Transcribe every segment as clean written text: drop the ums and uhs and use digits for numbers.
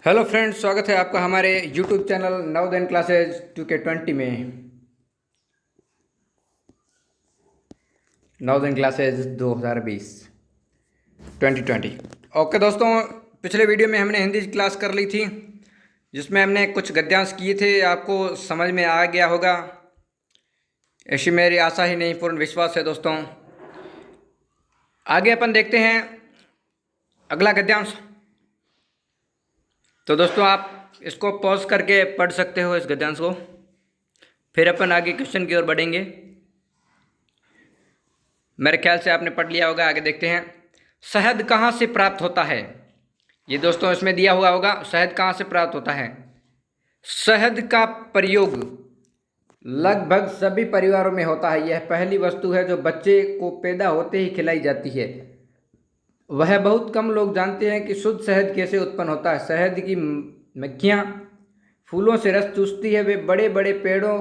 Hello friends, स्वागत है आपका हमारे YouTube channel Navodaya classes 2K20 में। नवोदय क्लासेज 2020। ओके दोस्तों, पिछले वीडियो में हमने हिंदी क्लास कर ली थी जिसमें हमने कुछ गद्यांश किए थे। आपको समझ में आ गया होगा, ऐसी मेरी आशा ही नहीं पूर्ण विश्वास है। दोस्तों आगे अपन देखते हैं अगला गद्यांश। तो दोस्तों आप इसको पॉज करके पढ़ सकते हो इस गद्यांश को, फिर अपन आगे क्वेश्चन की ओर बढ़ेंगे। मेरे ख्याल से आपने पढ़ लिया होगा। आगे देखते हैं, शहद कहाँ से प्राप्त होता है। ये दोस्तों इसमें दिया हुआ होगा, शहद कहाँ से प्राप्त होता है। शहद का प्रयोग लगभग सभी परिवारों में होता है। यह पहली वस्तु है जो बच्चे को पैदा होते ही खिलाई जाती है। वह बहुत कम लोग जानते हैं कि शुद्ध शहद कैसे उत्पन्न होता है। शहद की मक्खियाँ फूलों से रस चूसती है। वे बड़े बड़े पेड़ों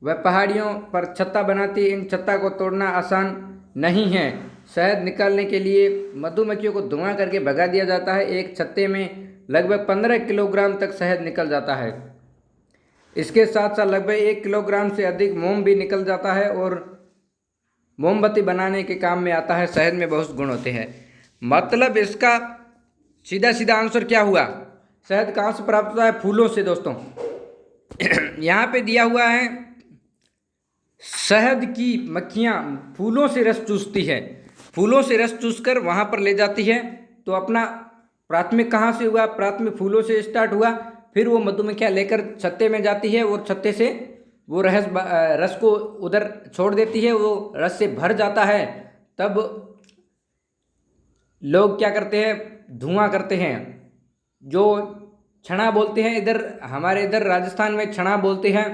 व पहाड़ियों पर छत्ता बनाती है। इन छत्ता को तोड़ना आसान नहीं है। शहद निकालने के लिए मधुमक्खियों को धुआं करके भगा दिया जाता है। एक छत्ते में लगभग 15 किलोग्राम तक शहद निकल जाता है। इसके साथ साथ लगभग 1 किलोग्राम से अधिक मोम भी निकल जाता है और मोमबत्ती बनाने के काम में आता है। शहद में बहुत गुण होते हैं। मतलब इसका सीधा सीधा आंसर क्या हुआ, शहद कहाँ से प्राप्त होता है? फूलों से। दोस्तों यहाँ पे दिया हुआ है शहद की मक्खियाँ फूलों से रस चूसती है। फूलों से रस चूसकर वहाँ पर ले जाती है। तो अपना प्राथमिक कहाँ से हुआ? प्राथमिक फूलों से स्टार्ट हुआ। फिर वो मधुमक्खियाँ लेकर छत्ते में जाती है और छत्ते से वो रस को उधर छोड़ देती है। वो रस से भर जाता है। तब लोग क्या करते हैं? धुआं करते हैं, जो छना बोलते हैं। इधर हमारे इधर राजस्थान में छना बोलते हैं।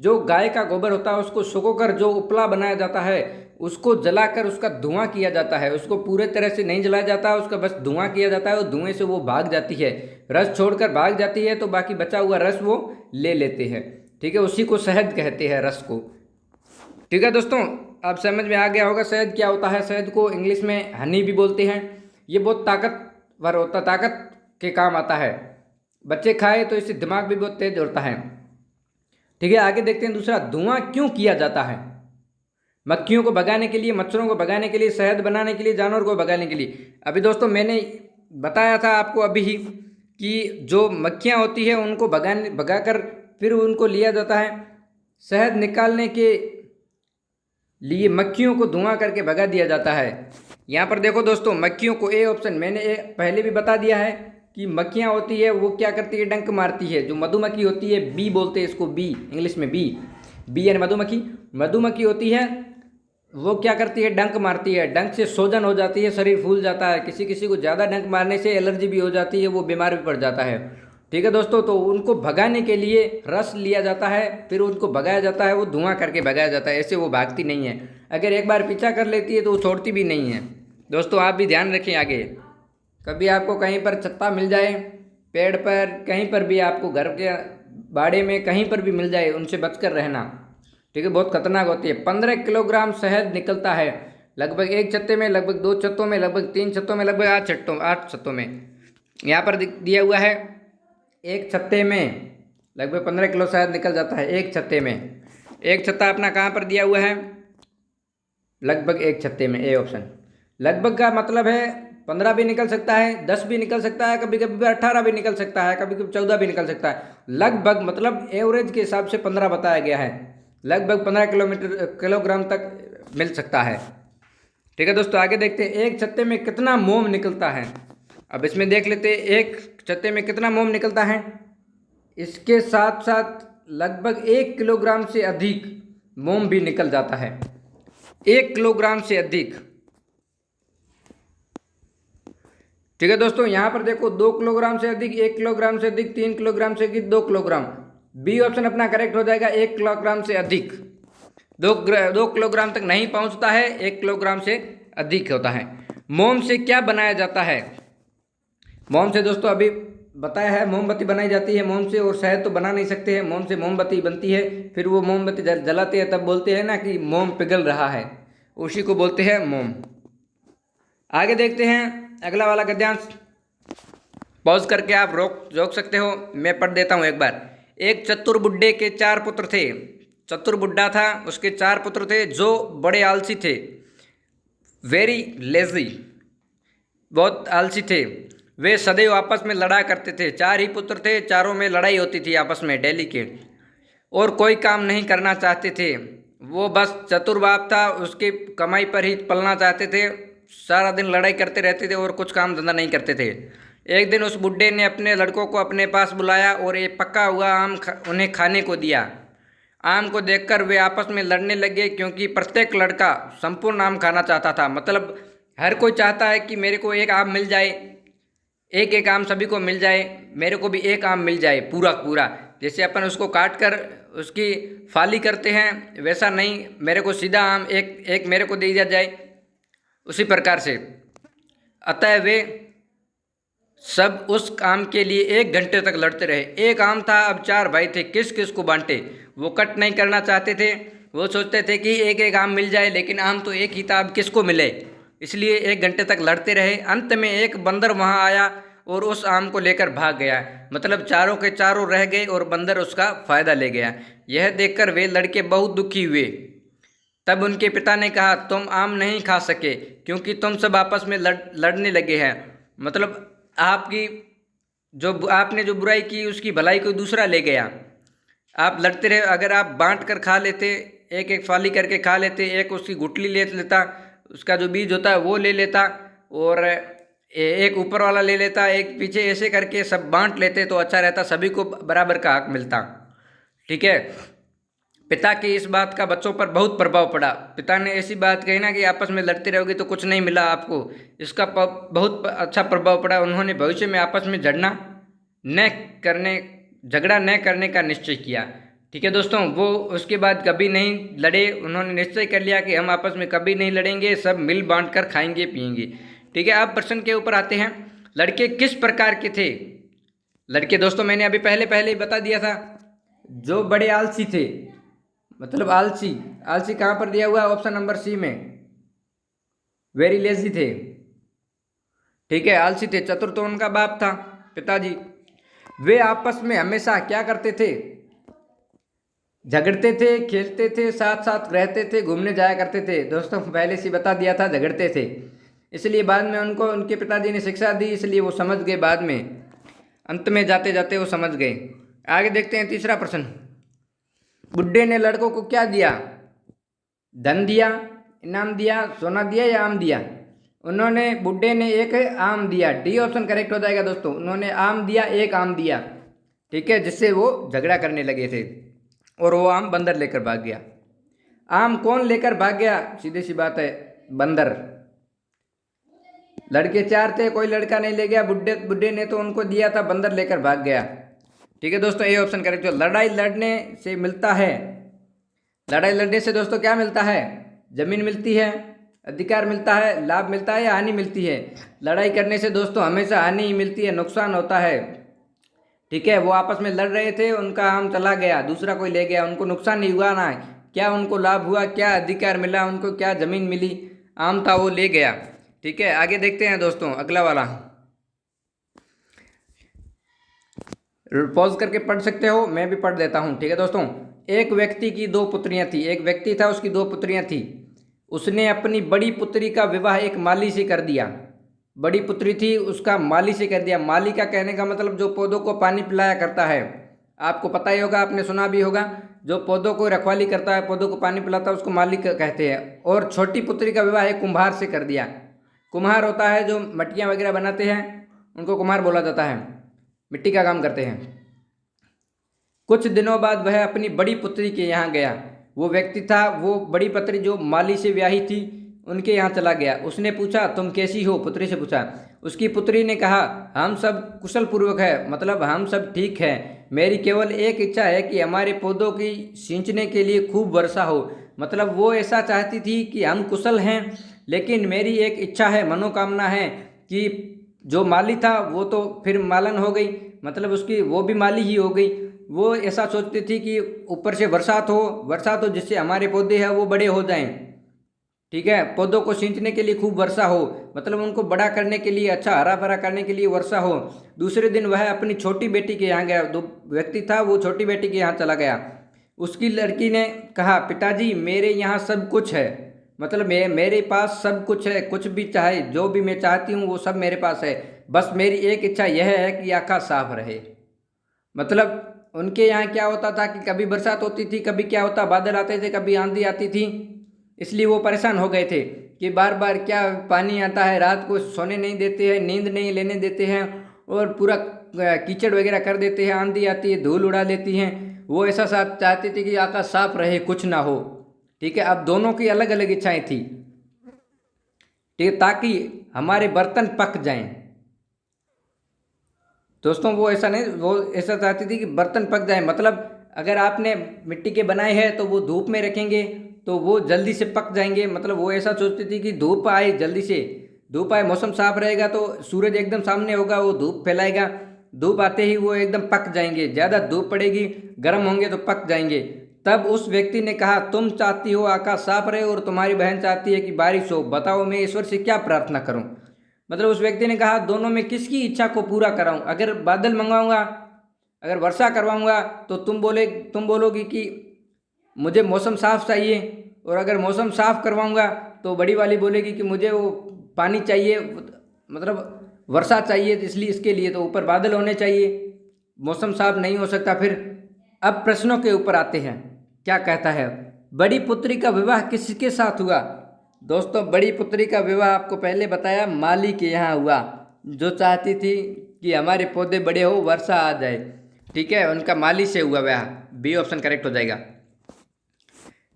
जो गाय का गोबर होता है उसको सुखोकर जो उपला बनाया जाता है उसको जलाकर उसका धुआं किया जाता है। उसको पूरे तरह से नहीं जलाया जाता, उसका बस धुआं किया जाता है। और धुएं से वो भाग जाती है, रस छोड़कर भाग जाती है। तो बाकी बचा हुआ रस वो ले लेते हैं। ठीक है, उसी को शहद कहते हैं, रस को। ठीक है दोस्तों, अब समझ में आ गया होगा शहद क्या होता है। शहद को इंग्लिश में हनी भी बोलते हैं। ये बहुत ताकतवर होता, ताकत के काम आता है। बच्चे खाए तो इससे दिमाग भी बहुत तेज होता है। ठीक है, आगे देखते हैं दूसरा, धुआं क्यों किया जाता है। मक्खियों को भगाने के लिए, मच्छरों को भगाने के लिए, शहद बनाने के लिए, जानवर को भगाने के लिए। अभी दोस्तों मैंने बताया था आपको अभी ही कि जो मक्खियाँ होती है उनको भगाकर फिर उनको लिया जाता है। शहद निकालने के लिए मक्खियों को धुआं करके भगा दिया जाता है। यहाँ पर देखो दोस्तों, मक्खियों को ए ऑप्शन मैंने पहले भी बता दिया है कि मक्खियाँ होती है वो क्या करती है? डंक मारती है। जो मधुमक्खी होती है, बी बोलते हैं इसको, बी इंग्लिश में बी यानी मधुमक्खी। मधुमक्खी होती है वो क्या करती है? डंक मारती है। डंक से सूजन हो जाती है, शरीर फूल जाता है। किसी किसी को ज़्यादा डंक मारने से एलर्जी भी हो जाती है, वो बीमार भी पड़ जाता है। ठीक है दोस्तों, तो उनको भगाने के लिए रस लिया जाता है, फिर उनको भगाया जाता है। वो धुआं करके भगाया जाता है, ऐसे वो भागती नहीं है। अगर एक बार पीछा कर लेती है तो वो छोड़ती भी नहीं है। दोस्तों आप भी ध्यान रखें। आगे कभी आपको कहीं पर छत्ता मिल जाए, पेड़ पर, कहीं पर भी, आपको घर के बाड़े में कहीं पर भी मिल जाए, उनसे बचकर रहना। ठीक है, बहुत खतरनाक होती है। 15 किलोग्राम शहद निकलता है लगभग एक छत्ते में, लगभग 2 छत्तों में, लगभग 3 छत्तों में, लगभग 8 छत्तों में। यहाँ पर दिया हुआ है एक छत्ते में लगभग 15 किलो शहद निकल जाता है। एक छत्ते में, एक छत्ता अपना कहाँ पर दिया हुआ है? लगभग एक छत्ते में, ए ऑप्शन। लगभग का मतलब है 15 भी निकल सकता है, 10 भी निकल सकता है, कभी कभी 18 भी निकल सकता है, कभी कभी 14 भी निकल सकता है। लगभग मतलब एवरेज के हिसाब से 15 बताया गया है। लगभग 15 किलोग्राम तक मिल सकता है। ठीक है दोस्तों, आगे देखते हैं एक छत्ते में कितना मोम निकलता है। अब इसमें देख लेते हैं एक छत्ते में कितना मोम निकलता है। इसके साथ साथ लगभग 1 किलोग्राम से अधिक मोम भी निकल जाता है। 1 किलोग्राम से अधिक। ठीक है दोस्तों, यहाँ पर देखो 2 किलोग्राम से अधिक, 1 किलोग्राम से अधिक, 3 किलोग्राम से अधिक, 2 किलोग्राम। बी ऑप्शन अपना करेक्ट हो जाएगा। 1 किलोग्राम से अधिक। 2 किलोग्राम तक नहीं पहुँचता है, 1 किलोग्राम से अधिक होता है। मोम से क्या बनाया जाता है? मोम से दोस्तों अभी बताया है, मोमबत्ती बनाई जाती है मोम से। और शहद तो बना नहीं सकते हैं, मोम से मोमबत्ती बनती है। फिर वो मोमबत्ती जलाते हैं, तब बोलते हैं ना कि मोम पिघल रहा है, उसी को बोलते हैं मोम। आगे देखते हैं अगला वाला गद्यांश। पॉज करके आप रोक सकते हो, मैं पढ़ देता हूँ एक बार। एक चतुर बुड्ढे के 4 पुत्र थे। चतुर बुड्ढा था, उसके 4 पुत्र थे जो बड़े आलसी थे, वेरी लेजी, बहुत आलसी थे। वे सदैव आपस में लड़ा करते थे। 4 ही पुत्र थे, चारों में लड़ाई होती थी आपस में डेली के, और कोई काम नहीं करना चाहते थे। वो बस चतुर बाप था, उसकी कमाई पर ही पलना चाहते थे, सारा दिन लड़ाई करते रहते थे और कुछ काम धंधा नहीं करते थे। एक दिन उस बुड्ढे ने अपने लड़कों को अपने पास बुलाया और एक पका हुआ आम उन्हें खाने को दिया। आम को देखकर वे आपस में लड़ने लगे, क्योंकि प्रत्येक लड़का संपूर्ण आम खाना चाहता था। मतलब हर कोई चाहता है कि मेरे को एक आम मिल जाए, एक एक आम सभी को मिल जाए, मेरे को भी एक आम मिल जाए पूरा पूरा। जैसे अपन उसको काट कर उसकी फाली करते हैं, वैसा नहीं, मेरे को सीधा आम एक एक मेरे को दे दिया जाए, उसी प्रकार से। अतः वे सब उस आम के लिए 1 घंटे तक लड़ते रहे। एक आम था, अब 4 भाई थे, किस किस को बांटे। वो कट नहीं करना चाहते थे, वो सोचते थे कि एक एक आम मिल जाए, लेकिन आम तो एक ही था, अब किसको मिले। इसलिए 1 घंटे तक लड़ते रहे। अंत में एक बंदर वहाँ आया और उस आम को लेकर भाग गया। मतलब चारों के चारों रह गए और बंदर उसका फ़ायदा ले गया। यह देखकर वे लड़के बहुत दुखी हुए। तब उनके पिता ने कहा, तुम आम नहीं खा सके क्योंकि तुम सब आपस में लड़ने लगे हैं। मतलब आपकी आपने जो बुराई की उसकी भलाई कोई दूसरा ले गया। आप लड़ते रहे, अगर आप बांट कर खा लेते, एक एक फाली करके खा लेते, एक उसकी गुठली ले लेता, उसका जो बीज होता है वो ले लेता, और एक ऊपर वाला ले लेता, एक पीछे, ऐसे करके सब बांट लेते तो अच्छा रहता, सभी को बराबर का हक मिलता। ठीक है। पिता की इस बात का बच्चों पर बहुत प्रभाव पड़ा। पिता ने ऐसी बात कही ना कि आपस में लड़ते रहोगे तो कुछ नहीं मिला आपको, इसका बहुत अच्छा प्रभाव पड़ा। उन्होंने भविष्य में आपस में झगड़ा न करने का निश्चय किया। ठीक है दोस्तों, वो उसके बाद कभी नहीं लड़े। उन्होंने निश्चय कर लिया कि हम आपस में कभी नहीं लड़ेंगे, सब मिल बांट कर खाएंगे पिएंगे। ठीक है, अब प्रश्न के ऊपर आते हैं। लड़के किस प्रकार के थे? लड़के दोस्तों मैंने अभी पहले ही बता दिया था, जो बड़े आलसी थे। मतलब आलसी कहाँ पर दिया हुआ है? ऑप्शन नंबर सी में, वेरी लेजी थे। ठीक है, आलसी थे। चतुर तो उनका बाप था, पिताजी। वे आपस में हमेशा क्या करते थे? झगड़ते थे, खेलते थे, साथ साथ रहते थे, घूमने जाया करते थे। दोस्तों पहले से बता दिया था, झगड़ते थे, इसलिए बाद में उनको उनके पिताजी ने शिक्षा दी, इसलिए वो समझ गए। बाद में अंत में जाते जाते वो समझ गए। आगे देखते हैं तीसरा प्रश्न। बुड्ढे ने लड़कों को क्या दिया? धन दिया, इनाम दिया, सोना दिया या आम दिया? बुड्ढे ने एक आम दिया। डी ऑप्शन करेक्ट हो जाएगा दोस्तों। उन्होंने आम दिया, एक आम दिया। ठीक है, जिससे वो झगड़ा करने लगे थे और वो आम बंदर लेकर भाग गया। आम कौन लेकर भाग गया? सीधी सी बात है, बंदर। लड़के 4 थे, कोई लड़का नहीं ले गया। बुड्ढे ने तो उनको दिया था, बंदर लेकर भाग गया। ठीक है दोस्तों, ये ऑप्शन करेक्ट हो। लड़ाई लड़ने से मिलता है, लड़ाई लड़ने से दोस्तों क्या मिलता है? जमीन मिलती है, अधिकार मिलता है, लाभ मिलता है या हानि मिलती है? लड़ाई करने से दोस्तों हमेशा हानि ही मिलती है, नुकसान होता है। ठीक है, वो आपस में लड़ रहे थे, उनका आम चला गया, दूसरा कोई ले गया, उनको नुकसान नहीं हुआ ना, क्या उनको लाभ हुआ, क्या अधिकार मिला उनको, क्या जमीन मिली? आम था वो ले गया। ठीक है, आगे देखते हैं दोस्तों अगला वाला। पॉज करके पढ़ सकते हो, मैं भी पढ़ देता हूँ। ठीक है दोस्तों, एक व्यक्ति की 2 पुत्रियां थी। एक व्यक्ति था, उसकी 2 पुत्रियां थी। उसने अपनी बड़ी पुत्री का विवाह एक माली से कर दिया। बड़ी पुत्री थी, उसका माली से कर दिया। माली का कहने का मतलब जो पौधों को पानी पिलाया करता है, आपको पता ही होगा, आपने सुना भी होगा। जो पौधों को रखवाली करता है, पौधों को पानी पिलाता है, उसको माली कहते हैं। और छोटी पुत्री का विवाह एक कुम्हार से कर दिया। कुम्हार होता है जो मटकियाँ वगैरह बनाते हैं, उनको कुम्हार बोला जाता है, मिट्टी का काम करते हैं। कुछ दिनों बाद वह अपनी बड़ी पुत्री के यहाँ गया। वो व्यक्ति था, वो बड़ी पुत्री जो माली से ब्याही थी, उनके यहाँ चला गया। उसने पूछा, तुम कैसी हो? पुत्री से पूछा। उसकी पुत्री ने कहा, हम सब कुशल पूर्वक है, मतलब हम सब ठीक हैं। मेरी केवल एक इच्छा है कि हमारे पौधों की सींचने के लिए खूब वर्षा हो। मतलब वो ऐसा चाहती थी कि हम कुशल हैं, लेकिन मेरी एक इच्छा है, मनोकामना है कि जो माली था वो तो फिर मालन हो गई, मतलब उसकी वो भी माली ही हो गई। वो ऐसा सोचती थी कि ऊपर से वर्षात हो जिससे हमारे पौधे हैं वो बड़े हो जाएं। ठीक है, पौधों को सींचने के लिए खूब वर्षा हो, मतलब उनको बड़ा करने के लिए, अच्छा हरा भरा करने के लिए वर्षा हो। दूसरे दिन वह अपनी छोटी बेटी के यहाँ गया, दो व्यक्ति था, वो छोटी बेटी के यहाँ चला गया। उसकी लड़की ने कहा, पिताजी मेरे यहाँ सब कुछ है, मतलब मेरे पास सब कुछ है, कुछ भी चाहे, जो भी मैं चाहती हूँ वो सब मेरे पास है, बस मेरी एक इच्छा यह है कि आकाश साफ रहे। मतलब उनके यहाँ क्या होता था कि कभी बरसात होती थी, कभी क्या होता, बादल आते थे, कभी आंधी आती थी, इसलिए वो परेशान हो गए थे कि बार बार क्या पानी आता है, रात को सोने नहीं देते हैं, नींद नहीं लेने देते हैं, और पूरा कीचड़ वगैरह कर देते हैं, आंधी आती है धूल उड़ा देती हैं। वो ऐसा साथ चाहते थे कि आकाश साफ रहे, कुछ ना हो। ठीक है, अब दोनों की अलग अलग इच्छाएं थी, ठीक है, ताकि हमारे बर्तन पक जाएं। दोस्तों वो ऐसा नहीं, वो ऐसा चाहती थी कि बर्तन पक जाए, मतलब अगर आपने मिट्टी के बनाए हैं तो वो धूप में रखेंगे तो वो जल्दी से पक जाएंगे। मतलब वो ऐसा सोचती थी कि धूप आए, जल्दी से धूप आए, मौसम साफ रहेगा तो सूरज एकदम सामने होगा, वो धूप फैलाएगा, धूप आते ही वो एकदम पक जाएंगे। ज़्यादा धूप पड़ेगी, गर्म होंगे तो पक जाएंगे। तब उस व्यक्ति ने कहा, तुम चाहती हो आकाश साफ रहे और तुम्हारी बहन चाहती है कि बारिश हो, बताओ मैं ईश्वर से क्या प्रार्थना करूं। मतलब उस व्यक्ति ने कहा, दोनों में किसकी इच्छा को पूरा कराऊं? अगर बादल मंगवाऊंगा, अगर वर्षा करवाऊंगा तो तुम बोलोगी कि मुझे मौसम साफ चाहिए, और अगर मौसम साफ करवाऊंगा तो बड़ी वाली बोलेगी कि मुझे वो पानी चाहिए, मतलब वर्षा चाहिए, तो इसलिए इसके लिए तो ऊपर बादल होने चाहिए, मौसम साफ नहीं हो सकता। फिर अब प्रश्नों के ऊपर आते हैं, क्या कहता है, बड़ी पुत्री का विवाह किसके साथ हुआ? दोस्तों बड़ी पुत्री का विवाह आपको पहले बताया, माली के यहाँ हुआ, जो चाहती थी कि हमारे पौधे बड़े हो, वर्षा आ जाए। ठीक है, उनका माली से हुआ विवाह, बी ऑप्शन करेक्ट हो जाएगा।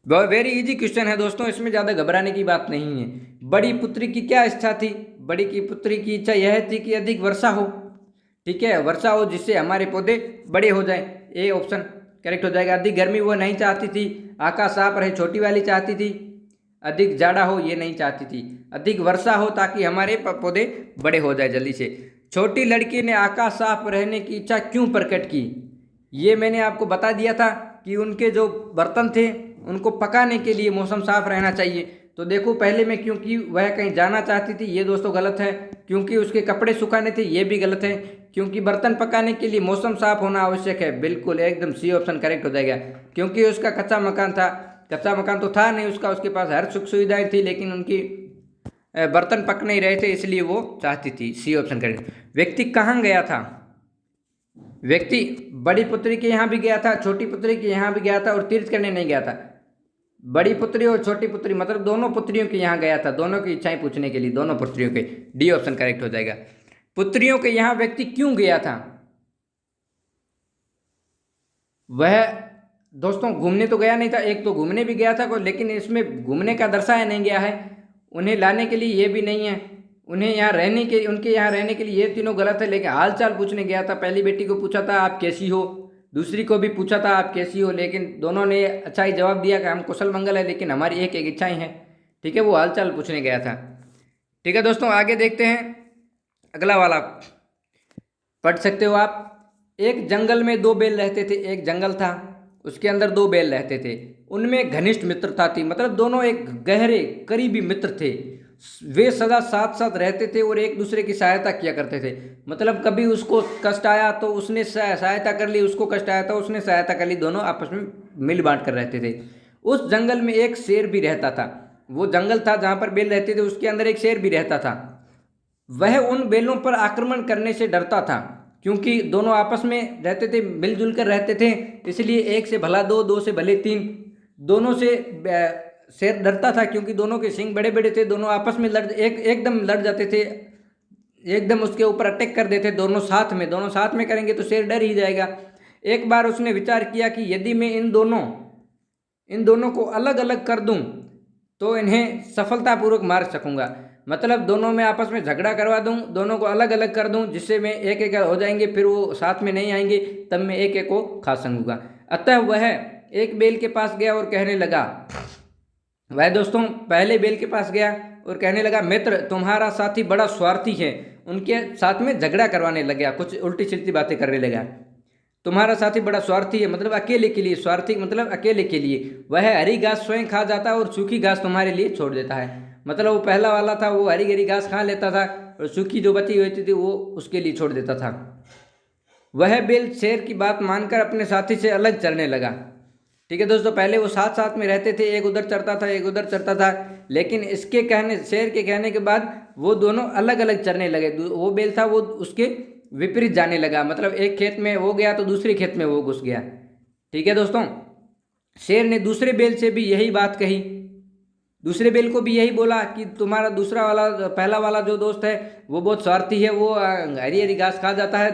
वेरी इजी क्वेश्चन है दोस्तों, इसमें ज़्यादा घबराने की बात नहीं है। बड़ी पुत्री की क्या इच्छा थी? बड़ी की पुत्री की इच्छा यह थी कि अधिक वर्षा हो, ठीक है, वर्षा हो जिससे हमारे पौधे बड़े हो जाएं, ए ऑप्शन करेक्ट हो जाएगा। अधिक गर्मी वो नहीं चाहती थी, आकाश साफ रहे छोटी वाली चाहती थी। अधिक जाड़ा हो ये नहीं चाहती थी। अधिक वर्षा हो ताकि हमारे पौधे बड़े हो जाए जल्दी से। छोटी लड़की ने आकाश साफ रहने की इच्छा क्यों प्रकट की? ये मैंने आपको बता दिया था कि उनके जो बर्तन थे उनको पकाने के लिए मौसम साफ रहना चाहिए। तो देखो पहले में, क्योंकि वह कहीं जाना चाहती थी, ये दोस्तों गलत है। क्योंकि उसके कपड़े सुखाने थे, ये भी गलत है। क्योंकि बर्तन पकाने के लिए मौसम साफ होना आवश्यक है, बिल्कुल एकदम सी ऑप्शन करेक्ट हो जाएगा। क्योंकि उसका कच्चा मकान था, कच्चा मकान तो था नहीं उसका, उसके पास हर सुख सुविधाएं थी, लेकिन उनकी बर्तन पक नहीं रहे थे, इसलिए वो चाहती थी, सी ऑप्शन करेक्ट। व्यक्ति कहाँ गया था? व्यक्ति बड़ी पुत्री के यहाँ भी गया था, छोटी पुत्री के यहाँ भी गया था, और तीर्थ करने नहीं गया था। बड़ी पुत्री और छोटी पुत्री मतलब दोनों पुत्रियों के यहाँ गया था, दोनों की इच्छाएं पूछने के लिए, दोनों पुत्रियों के, डी ऑप्शन करेक्ट हो जाएगा। पुत्रियों के यहाँ व्यक्ति क्यों गया था? वह दोस्तों घूमने तो गया नहीं था, एक तो घूमने भी गया था कोई, लेकिन इसमें घूमने का दर्शाया नहीं गया है। उन्हें लाने के लिए ये भी नहीं है, उन्हें यहाँ रहने के, उनके यहाँ रहने के लिए, ये तीनों गलत है। लेकिन हाल चाल पूछने गया था, पहली बेटी को पूछा था आप कैसी हो, दूसरी को भी पूछा था आप कैसी हो, लेकिन दोनों ने अच्छा ही जवाब दिया कि हम कुशल मंगल है, लेकिन हमारी एक एक इच्छाएं हैं। ठीक है, वो हाल चाल पूछने गया था। ठीक है दोस्तों, आगे देखते हैं, अगला वाला पढ़ सकते हो आप। एक जंगल में दो बैल रहते थे, एक जंगल था, उसके अंदर दो बैल रहते थे, उनमें घनिष्ठ मित्रता थी, मतलब दोनों एक गहरे करीबी मित्र थे। वे सदा साथ साथ रहते थे और एक दूसरे की सहायता किया करते थे। मतलब कभी उसको कष्ट आया तो उसने सहायता कर ली, उसको कष्ट आया तो उसने सहायता कर ली, दोनों आपस में मिल बांट कर रहते थे। उस जंगल में एक शेर भी रहता था। वो जंगल था जहाँ पर बैल रहते थे, उसके अंदर एक शेर भी रहता था। वह उन बैलों पर आक्रमण करने से डरता था, क्योंकि दोनों आपस में रहते थे, मिलजुल कर रहते थे, इसलिए एक से भला दो, दो से भले तीन, दोनों से शेर डरता था, क्योंकि दोनों के सींग बड़े बड़े थे, दोनों आपस में एकदम लड़ जाते थे, एकदम उसके ऊपर अटैक कर देते। दोनों साथ में करेंगे तो शेर डर ही जाएगा। एक बार उसने विचार किया कि यदि मैं इन दोनों को अलग अलग कर दूं तो इन्हें सफलतापूर्वक मार सकूंगा। मतलब दोनों में आपस में झगड़ा करवा दूं, दोनों को अलग अलग कर दूं, जिससे मैं एक एक हो जाएंगे, फिर वो साथ में नहीं आएंगे, तब मैं एक एक को खा सकूंगा। अतः वह एक बैल के पास गया और कहने लगा, वह दोस्तों पहले बैल के पास गया और कहने लगा, मित्र तुम्हारा साथी बड़ा स्वार्थी है। उनके साथ में झगड़ा करवाने लग गया, कुछ उल्टी सिल्टी बातें करने लगा। तुम्हारा साथी बड़ा स्वार्थी है, मतलब अकेले के लिए, स्वार्थी मतलब अकेले के लिए। वह हरी घास स्वयं खा जाता है और सूखी घास तुम्हारे लिए छोड़ देता है। मतलब वो पहला वाला था, वो हरी हरी घास खा लेता था और सूखी जो बची हुई थी वो उसके लिए छोड़ देता था। वह बैल शेर की बात मानकर अपने साथी से अलग चलने लगा। ठीक है दोस्तों, पहले वो साथ साथ में रहते थे, एक उधर चरता था एक उधर चरता था, लेकिन इसके कहने, शेर के कहने के बाद वो दोनों अलग अलग चरने लगे। वो बैल था वो उसके विपरीत जाने लगा, मतलब एक खेत में वो गया तो दूसरे खेत में वो घुस गया। ठीक है दोस्तों, शेर ने दूसरे बैल से भी यही बात कही, दूसरे बैल को भी यही बोला कि तुम्हारा दूसरा वाला, पहला वाला जो दोस्त है वो बहुत स्वार्थी है, वो हरी हरी घास खा जाता है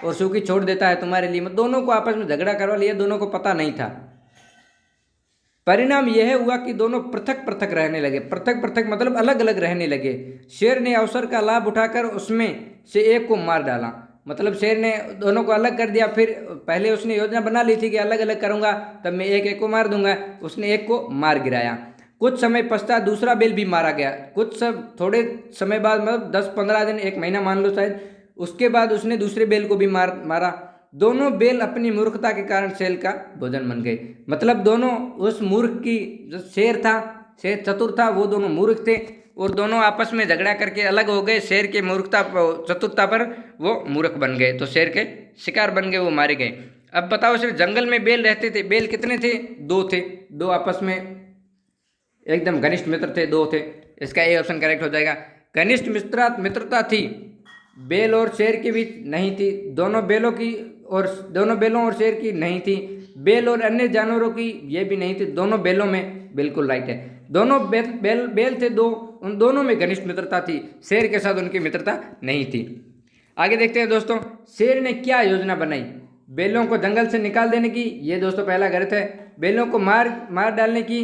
और सूखी छोड़ देता है तुम्हारे लिए। मतलब दोनों को आपस में झगड़ा करवा लिया, दोनों को पता नहीं था। परिणाम यह हुआ कि दोनों पृथक पृथक रहने लगे। पृथक पृथक मतलब अलग अलग रहने लगे। शेर ने अवसर का लाभ उठाकर उसमें से एक को मार डाला। मतलब शेर ने दोनों को अलग कर दिया, फिर पहले उसने योजना बना ली थी कि अलग अलग करूंगा, तब मैं एक एक को मार दूंगा। उसने एक को मार गिराया। कुछ समय पश्चात दूसरा बैल भी मारा गया। थोड़े समय बाद, मतलब 10-15 दिन, 1 महीना मान लो शायद, उसके बाद उसने दूसरे बैल को भी मारा। दोनों बैल अपनी मूर्खता के कारण शेर का भोजन बन गए। मतलब दोनों, उस मूर्ख की, जो शेर था, शेर चतुर था, वो दोनों मूर्ख थे और दोनों आपस में झगड़ा करके अलग हो गए। शेर के मूर्खता, चतुरता पर वो मूर्ख बन गए, तो शेर के शिकार बन गए, वो मारे गए। अब बताओ, सिर्फ जंगल में बैल रहते थे। बैल कितने थे? 2 थे। 2 आपस में एकदम घनिष्ठ मित्र थे, 2 थे। इसका ए ऑप्शन करेक्ट हो जाएगा। घनिष्ठ मित्रता थी, बैल और शेर के बीच नहीं थी। दोनों बैलों और शेर की नहीं थी। बैल और अन्य जानवरों की ये भी नहीं थी। दोनों बैलों में, बिल्कुल राइट है। दोनों बैल थे 2, उन दोनों में घनिष्ठ मित्रता थी। शेर के साथ उनकी मित्रता नहीं थी। आगे देखते हैं दोस्तों, शेर ने क्या योजना बनाई बैलों को जंगल से निकाल देने की। ये दोस्तों पहला गलत है। बैलों को मार डालने की,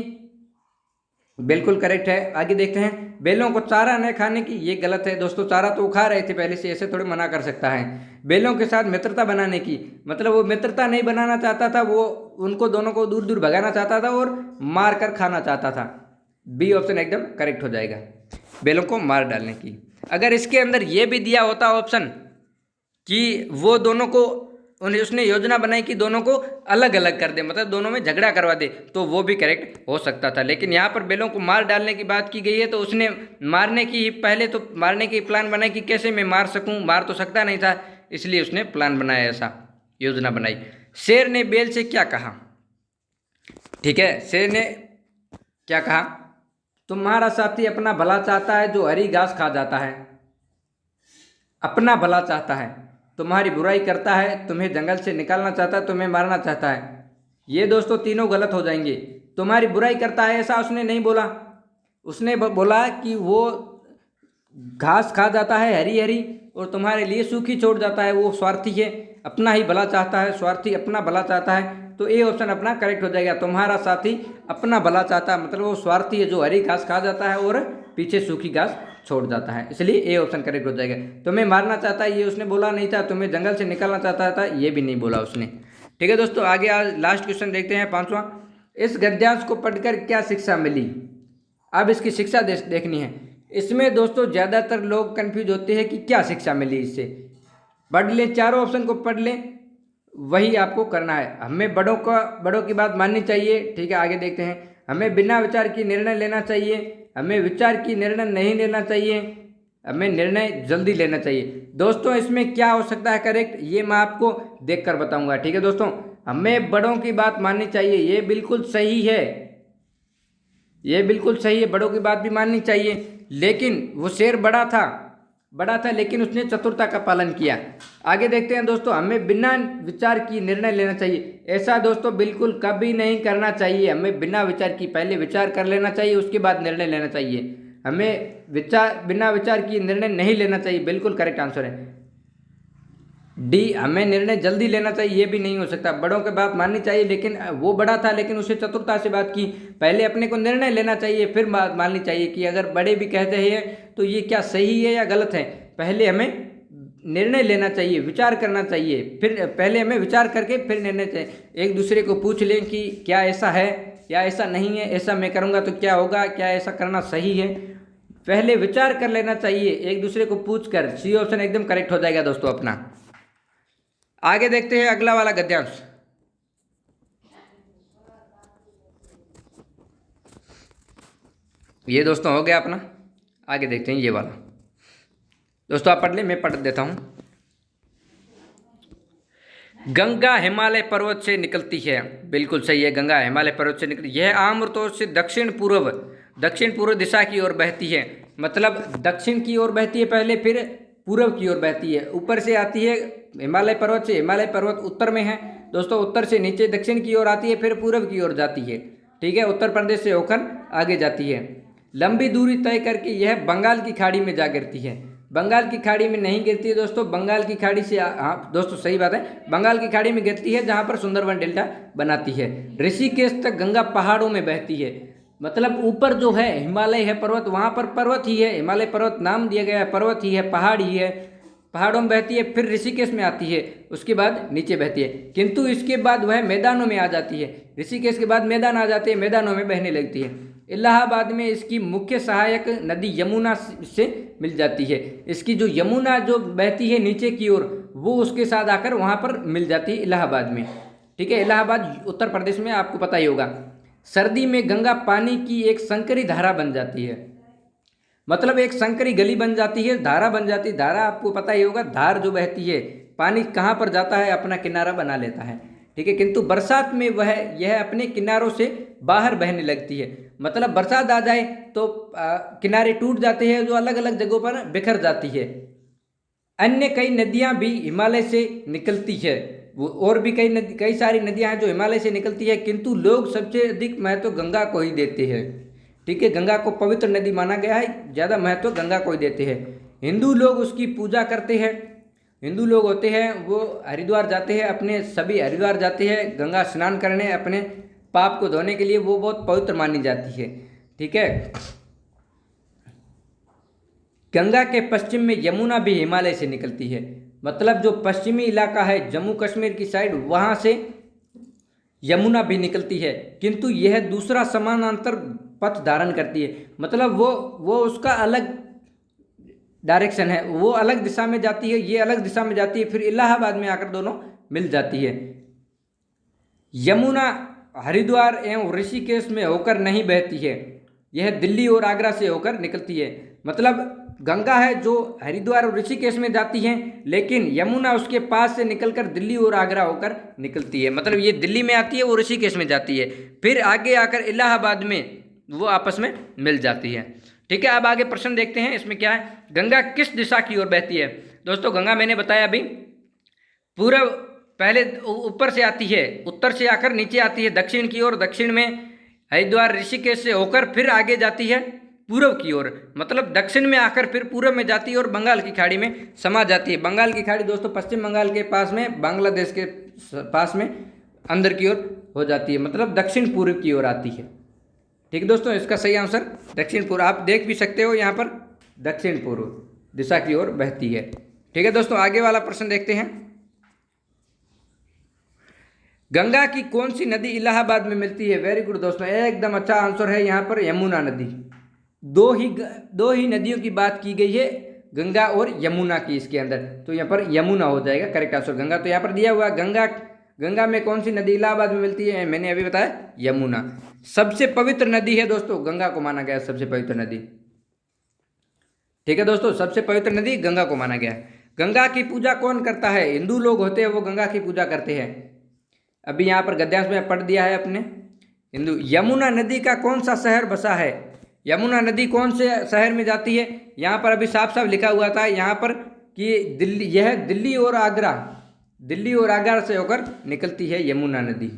बिल्कुल करेक्ट है। आगे देखते हैं, बैलों को चारा न खाने की, ये गलत है दोस्तों। चारा तो खा रहे थे पहले से, ऐसे थोड़ी मना कर सकता है। बैलों के साथ मित्रता बनाने की, मतलब वो मित्रता नहीं बनाना चाहता था, वो उनको दोनों को दूर दूर भगाना चाहता था और मार कर खाना चाहता था। बी ऑप्शन एकदम करेक्ट हो जाएगा, बैलों को मार डालने की। अगर इसके अंदर ये भी दिया होता ऑप्शन कि वो दोनों को, उसने योजना बनाई कि दोनों को अलग अलग कर दे, मतलब दोनों में झगड़ा करवा दे, तो वो भी करेक्ट हो सकता था। लेकिन यहाँ पर बैलों को मार डालने की बात की गई है, तो उसने पहले तो मारने की प्लान बनाई कि कैसे मैं मार सकूं। मार तो सकता नहीं था, इसलिए उसने प्लान बनाया, ऐसा योजना बनाई। शेर ने बैल से क्या कहा? ठीक है, शेर ने क्या कहा? तुम्हारा साथी अपना भला चाहता है जो हरी घास खा जाता है। अपना भला चाहता है, तुम्हारी बुराई करता है, तुम्हें जंगल से निकालना चाहता है, तुम्हें मारना चाहता है। ये दोस्तों तीनों गलत हो जाएंगे। तुम्हारी बुराई करता है ऐसा उसने नहीं बोला। उसने बोला कि वो घास खा जाता है हरी हरी और तुम्हारे लिए सूखी छोड़ जाता है, वो स्वार्थी है, अपना ही भला चाहता है, स्वार्थी अपना भला चाहता है। तो ए ऑप्शन अपना करेक्ट हो जाएगा। तुम्हारा साथी अपना भला चाहता है, मतलब वो स्वार्थी है जो हरी घास खा जाता है और पीछे सूखी घास छोड़ जाता है, इसलिए ए ऑप्शन करेक्ट हो जाएगा। तुम्हें मारना चाहता है, ये उसने बोला नहीं था। तुम्हें जंगल से निकालना चाहता था, ये भी नहीं बोला उसने। ठीक है दोस्तों, आगे आज लास्ट क्वेश्चन देखते हैं, 5वां। इस गद्यांश को पढ़कर क्या शिक्षा मिली? अब इसकी शिक्षा देखनी है। इसमें दोस्तों ज़्यादातर लोग कंफ्यूज होते हैं कि क्या शिक्षा मिली इससे। पढ़ लें, चारों ऑप्शन को पढ़ लें, वही आपको करना है। हमें बड़ों की बात माननी चाहिए। ठीक है, आगे देखते हैं। हमें बिना विचार की निर्णय लेना चाहिए, हमें विचार की निर्णय नहीं लेना चाहिए, हमें निर्णय जल्दी लेना चाहिए। दोस्तों इसमें क्या हो सकता है करेक्ट, ये मैं आपको देखकर बताऊंगा। ठीक है दोस्तों, हमें बड़ों की बात माननी चाहिए, ये बिल्कुल सही है, ये बिल्कुल सही है। बड़ों की बात भी माननी चाहिए, लेकिन वो शेर बड़ा था लेकिन उसने चतुरता का पालन किया। आगे देखते हैं दोस्तों, हमें बिना विचार की निर्णय लेना चाहिए। ऐसा दोस्तों बिल्कुल कभी नहीं करना चाहिए। हमें बिना विचार की पहले विचार कर लेना चाहिए, उसके बाद निर्णय लेना चाहिए। हमें बिना विचार की निर्णय नहीं लेना चाहिए, बिल्कुल करेक्ट आंसर है डी। हमें निर्णय जल्दी लेना चाहिए, ये भी नहीं हो सकता। बड़ों की बात माननी चाहिए, लेकिन वो बड़ा था लेकिन उसे चतुरता से बात की। पहले अपने को निर्णय लेना चाहिए, फिर बात माननी चाहिए कि अगर बड़े भी कहते हैं तो ये क्या सही है या गलत है। पहले हमें निर्णय लेना चाहिए, विचार करना चाहिए, फिर पहले हमें विचार करके फिर निर्णय चाहिए। एक दूसरे को पूछ लें कि क्या ऐसा है या ऐसा नहीं है, ऐसा मैं करूँगा तो क्या होगा, क्या ऐसा करना सही है। पहले विचार कर लेना चाहिए एक दूसरे को पूछ कर। सी ऑप्शन एकदम करेक्ट हो जाएगा दोस्तों अपना। आगे देखते हैं अगला वाला गद्यांश। ये दोस्तों हो गया अपना। आगे देखते हैं ये वाला। दोस्तों आप पढ़ लें, मैं पढ़ देता हूँ। गंगा हिमालय पर्वत से निकलती है। बिल्कुल सही है, गंगा हिमालय पर्वत से निकलती है। यह आमतौर से दक्षिण पूर्व दिशा की ओर बहती है। मतलब दक्षिण की ओर बहती है पहले, फिर पूर्व की ओर बहती है। ऊपर से आती है हिमालय पर्वत से, हिमालय पर्वत उत्तर में है दोस्तों, उत्तर से नीचे दक्षिण की ओर आती है, फिर पूर्व की ओर जाती है। ठीक है, उत्तर प्रदेश से होकर आगे जाती है। लंबी दूरी तय करके यह बंगाल की खाड़ी में जा गिरती है। बंगाल की खाड़ी में नहीं गिरती है दोस्तों, बंगाल की खाड़ी से हाँ दोस्तों सही बात है, बंगाल की खाड़ी में गिरती है जहाँ पर सुंदरवन डेल्टा बनाती है। ऋषिकेश तक गंगा पहाड़ों में बहती है। मतलब ऊपर जो है हिमालय है पर्वत, वहाँ पर पर्वत ही है, हिमालय पर्वत नाम दिया गया है, पर्वत ही है, पहाड़ ही है, पहाड़ों में बहती है, फिर ऋषिकेश में आती है, उसके बाद नीचे बहती है। किंतु इसके बाद वह मैदानों में आ जाती है। ऋषिकेश के बाद मैदान आ जाते हैं, मैदानों में बहने लगती है। इलाहाबाद में इसकी मुख्य सहायक नदी यमुना से मिल जाती है। इसकी जो यमुना जो बहती है नीचे की ओर, वो उसके साथ आकर वहाँ पर मिल जाती है इलाहाबाद में। ठीक है, इलाहाबाद उत्तर प्रदेश में, आपको पता ही होगा। सर्दी में गंगा पानी की एक संकरी धारा बन जाती है। मतलब एक संकरी गली बन जाती है, धारा बन जाती है। धारा आपको पता ही होगा, धार जो बहती है, पानी कहाँ पर जाता है, अपना किनारा बना लेता है। ठीक है, किंतु बरसात में यह अपने किनारों से बाहर बहने लगती है। मतलब बरसात आ जाए तो किनारे टूट जाते हैं, जो अलग अलग जगहों पर बिखर जाती है। अन्य कई नदियां भी हिमालय से निकलती है, वो और भी कई सारी नदियां हैं जो हिमालय से निकलती है, किंतु लोग सबसे अधिक महत्व गंगा को ही देते हैं। ठीक है, गंगा को पवित्र नदी माना गया है, ज़्यादा महत्व गंगा को ही देते हैं। हिंदू लोग उसकी पूजा करते हैं। हिंदू लोग होते हैं वो हरिद्वार जाते हैं, अपने सभी हरिद्वार जाते हैं गंगा स्नान करने, अपने पाप को धोने के लिए, वो बहुत पवित्र मानी जाती है। ठीक है, गंगा के पश्चिम में यमुना भी हिमालय से निकलती है। मतलब जो पश्चिमी इलाका है जम्मू कश्मीर की साइड, वहाँ से यमुना भी निकलती है, किंतु यह दूसरा समानांतर पथ धारण करती है। मतलब वो उसका अलग डायरेक्शन है, वो अलग दिशा में जाती है, ये अलग दिशा में जाती है, फिर इलाहाबाद में आकर दोनों मिल जाती है। यमुना हरिद्वार एवं ऋषिकेश में होकर नहीं बहती है, यह दिल्ली और आगरा से होकर निकलती है। मतलब गंगा है जो हरिद्वार और ऋषिकेश में जाती है, लेकिन यमुना उसके पास से निकलकर दिल्ली और आगरा होकर निकलती है। मतलब ये दिल्ली में आती है, वो ऋषिकेश में जाती है, फिर आगे आकर इलाहाबाद में वो आपस में मिल जाती है। ठीक है, अब आगे प्रश्न देखते हैं, इसमें क्या है, गंगा किस दिशा की ओर बहती है। दोस्तों गंगा मैंने बताया अभी पूर्व, पहले ऊपर से आती है, उत्तर से आकर नीचे आती है दक्षिण की ओर, दक्षिण में हरिद्वार ऋषिकेश से होकर फिर आगे जाती है पूर्व की ओर। मतलब दक्षिण में आकर फिर पूर्व में जाती है और बंगाल की खाड़ी में समा जाती है। बंगाल की खाड़ी दोस्तों पश्चिम बंगाल के पास में, बांग्लादेश के पास में अंदर की ओर हो जाती है, मतलब दक्षिण पूर्व की ओर आती है। ठीक है दोस्तों, इसका सही आंसर दक्षिण पूर्व, आप देख भी सकते हो यहाँ पर दक्षिण पूर्व दिशा की ओर बहती है। ठीक है दोस्तों, आगे वाला प्रश्न देखते हैं। गंगा की कौन सी नदी इलाहाबाद में मिलती है। वेरी गुड दोस्तों, एकदम अच्छा आंसर है यहाँ पर यमुना नदी। दो ही नदियों की बात की गई है, गंगा और यमुना की इसके अंदर, तो यहाँ पर यमुना हो जाएगा करेक्ट आंसर। गंगा तो यहाँ पर दिया हुआ, गंगा में कौन सी नदी इलाहाबाद में मिलती है, मैंने अभी बताया यमुना। सबसे पवित्र नदी है दोस्तों, गंगा को माना गया सबसे पवित्र नदी। ठीक है दोस्तों, सबसे पवित्र नदी गंगा को माना गया है। गंगा की पूजा कौन करता है। हिंदू लोग होते हैं वो गंगा की पूजा करते हैं। अभी यहाँ पर गद्यांश में पढ़ दिया है अपने हिंदू। यमुना नदी का कौन सा शहर बसा है। यमुना नदी कौन से शहर में जाती है, यहाँ पर अभी साफ साफ लिखा हुआ था यहाँ पर कि दिल्ली, यह दिल्ली और आगरा से होकर निकलती है यमुना नदी।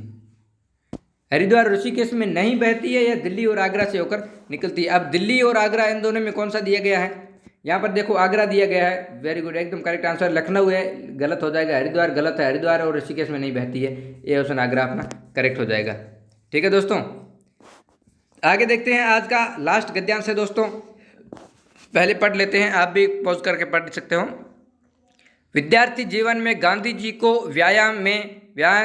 हरिद्वार ऋषिकेश में नहीं बहती है, यह दिल्ली और आगरा से होकर निकलती है। अब दिल्ली और आगरा इन दोनों में कौन सा दिया गया है, यहाँ पर देखो आगरा दिया गया है। वेरी गुड, एकदम करेक्ट आंसर। लखनऊ है, गलत हो जाएगा। हरिद्वार गलत है, हरिद्वार और ऋषिकेश में नहीं बहती है, ये ऑप्शन आगरा अपना करेक्ट हो जाएगा। ठीक है दोस्तों, आगे देखते हैं। आज का लास्ट गद्यांश है दोस्तों, पहले पढ़ लेते हैं, आप भी पॉज करके पढ़ सकते हो। विद्यार्थी जीवन में गांधी जी को व्यायाम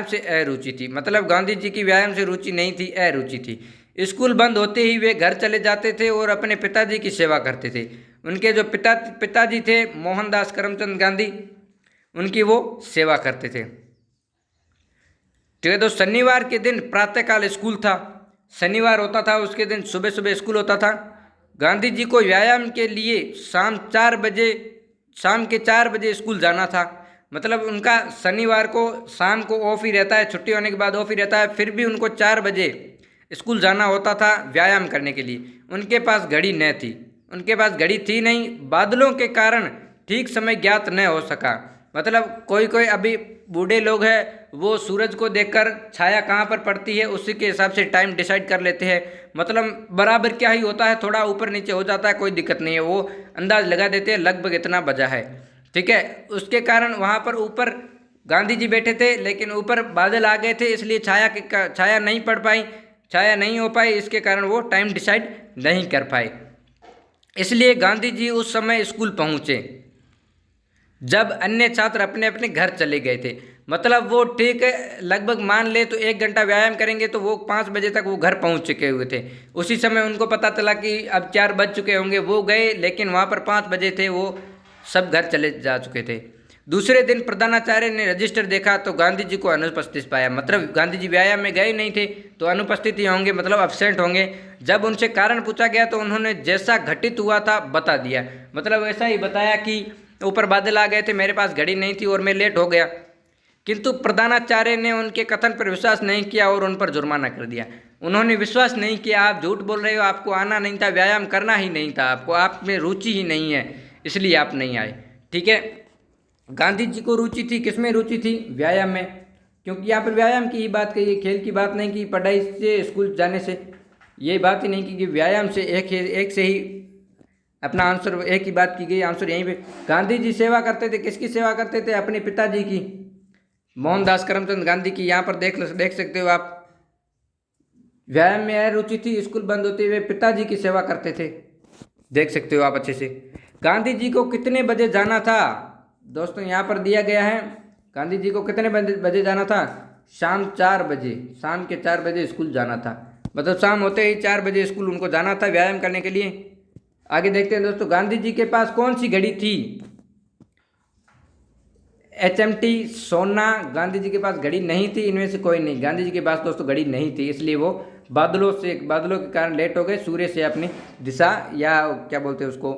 से अरुचि थी। मतलब गांधी जी की व्यायाम से रुचि नहीं थी, अरुचि थी। स्कूल बंद होते ही वे घर चले जाते थे और अपने पिताजी की सेवा करते थे। उनके जो पिताजी थे मोहनदास करमचंद गांधी, उनकी वो सेवा करते थे। ठीक है, तो शनिवार के दिन प्रातःकाल स्कूल था, शनिवार होता था, उसके दिन सुबह सुबह स्कूल होता था। गांधी जी को व्यायाम के लिए शाम के 4 बजे स्कूल जाना था। मतलब उनका शनिवार को शाम को ऑफ ही रहता है, छुट्टी होने के बाद ऑफ ही रहता है, फिर भी उनको 4 बजे स्कूल जाना होता था व्यायाम करने के लिए। उनके पास घड़ी न थी, उनके पास घड़ी थी नहीं, बादलों के कारण ठीक समय ज्ञात न हो सका। मतलब कोई कोई अभी बूढ़े लोग हैं, वो सूरज को देखकर छाया कहाँ पर पड़ती है उसी के हिसाब से टाइम डिसाइड कर लेते हैं। मतलब बराबर क्या ही होता है, थोड़ा ऊपर नीचे हो जाता है, कोई दिक्कत नहीं है, वो अंदाज लगा देते हैं लगभग इतना बजा है। ठीक है, उसके कारण वहाँ पर ऊपर गांधी जी बैठे थे, लेकिन ऊपर बादल आ गए थे, इसलिए छाया नहीं पड़ पाई, छाया नहीं हो पाई, इसके कारण वो टाइम डिसाइड नहीं कर पाए। इसलिए गांधी जी उस समय स्कूल पहुँचे जब अन्य छात्र अपने अपने घर चले गए थे। मतलब वो ठीक है, लगभग मान ले तो 1 घंटा व्यायाम करेंगे तो वो 5 बजे तक वो घर पहुंच चुके हुए थे। उसी समय उनको पता चला कि अब 4 बज चुके होंगे, वो गए, लेकिन वहाँ पर 5 बजे थे, वो सब घर चले जा चुके थे। दूसरे दिन प्रधानाचार्य ने रजिस्टर देखा तो गांधी जी को अनुपस्थित पाया। मतलब गांधी जी व्यायाम में गए नहीं थे तो अनुपस्थित ही होंगे, मतलब अब्सेंट होंगे। जब उनसे कारण पूछा गया तो उन्होंने जैसा घटित हुआ था बता दिया। मतलब ऐसा ही बताया कि ऊपर बादल आ गए थे, मेरे पास घड़ी नहीं थी और मैं लेट हो गया। किंतु प्रधानाचार्य ने उनके कथन पर विश्वास नहीं किया और उन पर जुर्माना कर दिया। उन्होंने विश्वास नहीं किया, आप झूठ बोल रहे हो, आपको आना नहीं था, व्यायाम करना ही नहीं था आपको, आप में रुचि ही नहीं है, इसलिए आप नहीं आए। ठीक है, गांधी जी को रुचि थी, किसमें रुचि थी? व्यायाम में, क्योंकि यहाँ पर व्यायाम की ही बात कही, खेल की बात नहीं की, पढ़ाई से स्कूल जाने से ये बात ही नहीं की कि व्यायाम से एक से ही अपना आंसर, एक ही बात की गई, आंसर यहीं पे। गांधी जी सेवा करते थे, किसकी सेवा करते थे? अपने पिताजी की, मोहनदास करमचंद गांधी की। यहाँ पर देख सकते हो आप, व्यायाम में रुचि थी, स्कूल बंद होते हुए पिताजी की सेवा करते थे, देख सकते हो आप अच्छे से। गांधी जी को कितने बजे जाना था दोस्तों? यहाँ पर दिया गया है, गांधी जी को कितने बजे जाना था? शाम 4 बजे, शाम के 4 बजे स्कूल जाना था। मतलब शाम होते ही 4 बजे स्कूल उनको जाना था व्यायाम करने के लिए। आगे देखते हैं दोस्तों, गांधी जी के पास कौन सी घड़ी थी? HMT, सोना। गांधी जी के पास घड़ी नहीं थी, इनमें से कोई नहीं। गांधी जी के पास दोस्तों घड़ी नहीं थी, इसलिए वो बादलों के कारण लेट हो गए। सूर्य से अपनी दिशा या क्या बोलते हैं उसको,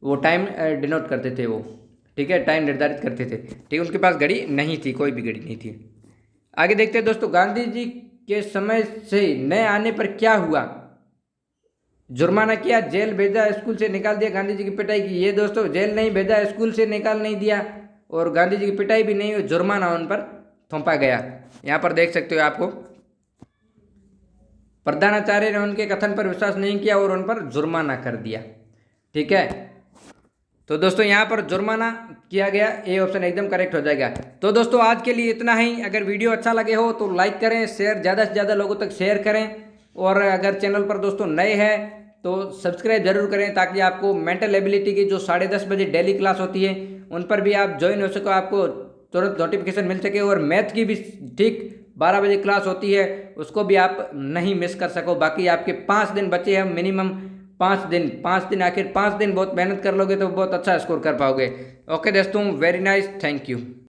वो टाइम डिनोट करते थे वो। ठीक है, टाइम निर्धारित करते थे। ठीक है, उनके पास घड़ी नहीं थी, कोई भी घड़ी नहीं थी। आगे देखते हैं दोस्तों, गांधी जी के समय से न आने पर क्या हुआ? जुर्माना किया, जेल भेजा, स्कूल से निकाल दिया, गांधी जी की पिटाई की। ये दोस्तों जेल नहीं भेजा, स्कूल से निकाल नहीं दिया और गांधी जी की पिटाई भी नहीं हुई, जुर्माना उन पर थोपा गया। यहाँ पर देख सकते हो आपको, प्रधानाचार्य ने उनके कथन पर विश्वास नहीं किया और उन पर जुर्माना कर दिया। ठीक है, तो दोस्तों यहाँ पर जुर्माना किया गया, ए ऑप्शन एकदम करेक्ट हो जाएगा। तो दोस्तों आज के लिए इतना ही। अगर वीडियो अच्छा लगे हो तो लाइक करें, शेयर, ज़्यादा से ज़्यादा लोगों तक शेयर करें, और अगर चैनल पर दोस्तों नए हैं तो सब्सक्राइब जरूर करें, ताकि आपको मेंटल एबिलिटी की जो 10:30 बजे डेली क्लास होती है उन पर भी आप ज्वाइन हो सको, आपको तुरंत नोटिफिकेशन मिल सके। और मैथ की भी ठीक 12 बजे क्लास होती है, उसको भी आप नहीं मिस कर सको। बाकी आपके 5 दिन बचे हैं, मिनिमम 5 दिन, आखिर 5 दिन बहुत मेहनत कर लोगे तो बहुत अच्छा स्कोर कर पाओगे। ओके दोस्तों, वेरी नाइस, थैंक यू।